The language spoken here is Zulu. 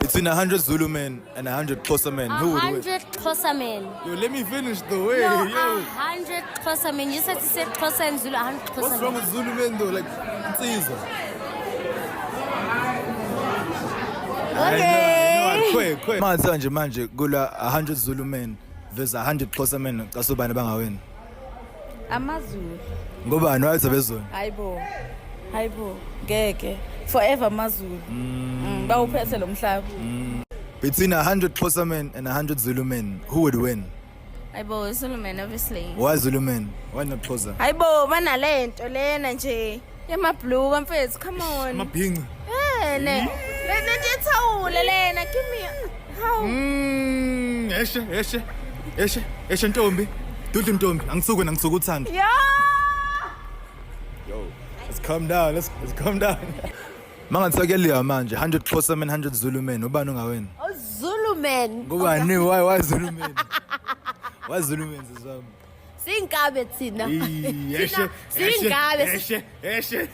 Between 100 Zulu men and 100 Xhosa men, who would win? 100 Xhosa men. Yo, let me finish the way. No, Yo. 100 Xhosa men. You said Xhosa and Zulu, 100 Xhosa What's wrong men. with Zulu men though? Like, it's easy. Okay. Quick. Manje kula 100 Zulu men versus 100 Xhosa men. Kasobani bangawina. AmaZulu. Ngobani wathi bezona? Hayibo. Ngeke. Forever AmaZulu. Bawuphethe lo mhlaba. Between 100 Xhosa men and 100 Zulu men, who would win? Hayibo, Zulu man obviously. Why Zulu men? Why not Xhosa? Hayibo, banalento lena nje. Yamabhlue mfethu, come on. Mabhinga. Ne. Lento yethawula lena, give me. How? Eshe ntombi. Dudu ntombi, angisuke uthanda. Yeah. Yo, let's calm down. Let's calm down. Mangathakeliya manje 100 Xhosa men 100 Zulu men, ubani ungawina? Oh, Zulu men. Ngubani? Why Zulu men? Why Zulu men sisami? Singabe thina. Eshe. Singabe. Eshe.